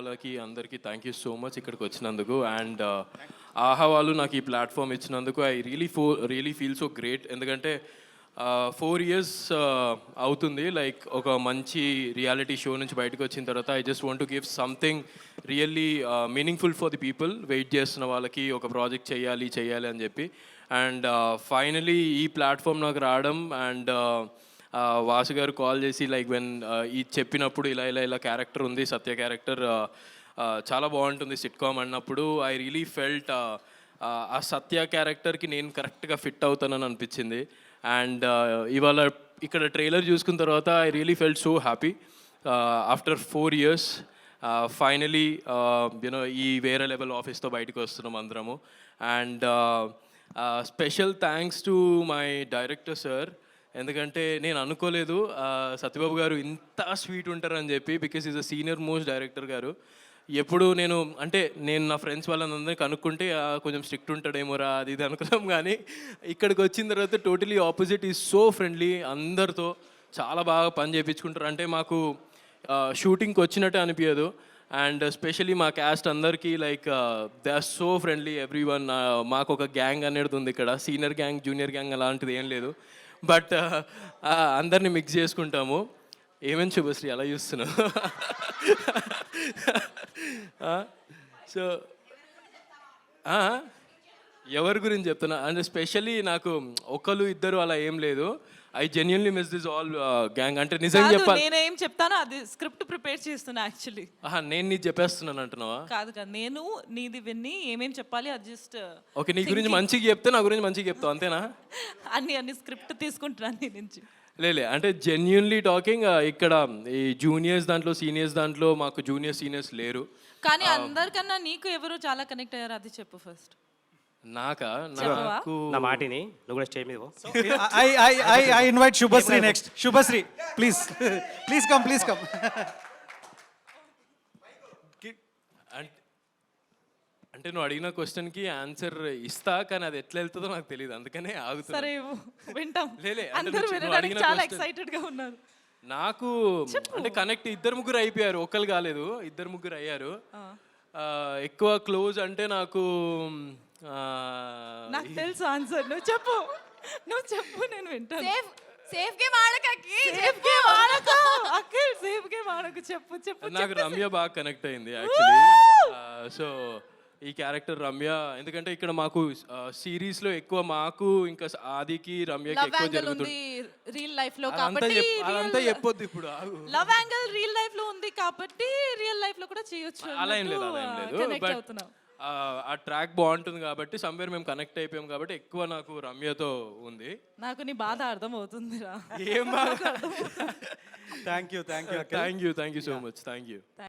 వాళ్ళకి అందరికీ thank you so much ఇక్కడికి వచ్చినందుకు. అండ్ ఆహా వాళ్ళు నాకు ఈ ప్లాట్ఫామ్ ఇచ్చినందుకు I really feel so great. ఎందుకంటే 4 years అవుతుంది లైక్ ఒక మంచి రియాలిటీ షో నుంచి బయటకు వచ్చిన తర్వాత I just want to give something really meaningful for the people. Wait చేస్తున్న వాళ్ళకి ఒక ప్రాజెక్ట్ చేయాలి అని చెప్పి. అండ్ ఫైనలీ ఈ ప్లాట్ఫామ్ నాకు రావడం అండ్ వాసు గారు కాల్ చేసి లైక్ వెన్ ఈ చెప్పినప్పుడు ఇలా క్యారెక్టర్ ఉంది, సత్య క్యారెక్టర్ చాలా బాగుంటుంది సిట్కామ్ అన్నప్పుడు ఐ రియలీ ఫెల్ట్ ఆ సత్య క్యారెక్టర్కి నేను కరెక్ట్గా ఫిట్ అవుతానని అనిపించింది. అండ్ ఇవాళ ఇక్కడ ట్రైలర్ చూసుకున్న తర్వాత I really felt so happy after 4 years finally you know ఈ వేరే లెవెల్ ఆఫీస్తో బయటకు వస్తున్నాం అందరము. And special thanks to my director sir. ఎందుకంటే నేను అనుకోలేదు సత్యబాబు గారు ఇంత స్వీట్ ఉంటారని చెప్పి, because is a senior most director గారు. ఎప్పుడు నేను నా ఫ్రెండ్స్ వాళ్ళందరినీ కనుక్కుంటే కొంచెం స్ట్రిక్ట్ ఉంటాడేమోరా అది ఇది అనుకున్నాం, కానీ ఇక్కడికి వచ్చిన తర్వాత totally opposite. Is so friendly, అందరితో చాలా బాగా పని చేయించుకుంటారు. అంటే మాకు షూటింగ్కి వచ్చినట్టే అనిపించదు. అండ్ స్పెషలీ మా క్యాస్ట్ అందరికీ like they are so friendly everyone. మాకు ఒక గ్యాంగ్ అనేది ఉంది ఇక్కడ, సీనియర్ గ్యాంగ్ జూనియర్ గ్యాంగ్ అలాంటిది ఏం లేదు, బట్ అందరినీ మిక్స్ చేసుకుంటాము. ఏమేమి శుభశ్రీ అలా చూస్తున్నావు? సో ఎవరి గురించి చెప్తున్నా అంటే స్పెషల్లీ నాకు ఒకరు ఇద్దరు అలా ఏం లేదు. I genuinely miss this all gang. అంటే నిజంగా చెప్పాలి, నేనేం చెప్తానో అది స్క్రిప్ట్ ప్రిపేర్ చేస్తున్నా యాక్చువల్లీ. నేను నీకు చెప్పేస్తున్నాను అంటున్నావా? కాదు నేను నీది విన్ని ఏమేం చెప్పాలి అది జస్ట్ ఓకే. నీ గురించి మంచిగా చెప్తే నా గురించి మంచిగా చెప్తావు అంతేనా? అన్ని స్క్రిప్ట్ తీసుకుంటున్నాను నీ నుంచి. లేలే అంటే జెన్యున్లీ టాకింగ్ ఇక్కడ ఈ జూనియర్స్ దాంట్లో సీనియర్స్ దాంట్లో మాకు సీనియర్స్ లేరు. కానీ అందరికన్నా నీకు ఎవరు చాలా కనెక్ట్ అయ్యారు అది చెప్పు ఫస్ట్. నాకు నా మాటిని నువ్వు కూడా స్టేజ్ మీద I invite Shubhasri next. Shubhasri, please come. అంటే నువ్వు అడిగిన క్వశ్చన్కి ఆన్సర్ ఇస్తా, కానీ అది ఎట్లా వెళ్తుందో నాకు తెలియదు, అందుకనే ఆగుతున్నా. సరే వింటాం. లేలే అందరూ వినడానికి చాలా ఎక్సైటెడ్ గా ఉన్నారు. నాకు అంటే కనెక్ట్ 2-3 అయిపోయారు, ఒక్కరు కాలేదు, 2-3 అయ్యారు. ఎక్కువ క్లోజ్ అంటే నాకు తెలుసు ఆన్సర్. నువ్వు చెప్పు నేను వింటాను. సేఫ్ గేమ్ ఆడకకి సేఫ్ గేమ్ ఆడకు. చెప్పు. నాకు రమ్య బాగా కనెక్ట్ అయింది యాక్చువల్లీ. సో ఈ క్యారెక్టర్ రమ్య, ఎందుకంటే ఇక్కడ మాకు సిరీస్ లో ఎక్కువ మాకు ఇంకా ఆదికి రమ్యకి ఎక్కువ జరుగుతుంది రియల్ లైఫ్ లో కాబట్టి. అదంతా చెప్పొద్దు ఇప్పుడు. లవ్ యాంగిల్ రియల్ లైఫ్ లో ఉంది కాబట్టి రియల్ లైఫ్ లో కూడా చేయొచ్చు. అలా ఏం లేదు, బట్ ఆ ట్రాక్ బాగుంటుంది కాబట్టి సమ్వేర్ మేము కనెక్ట్ అయిపోయాం కాబట్టి ఎక్కువ నాకు రమ్యతో ఉంది. నాకు నీ బాధ అర్థం అవుతుంది రా. ఏం బాధ? Thank you thank you so much. Thank you.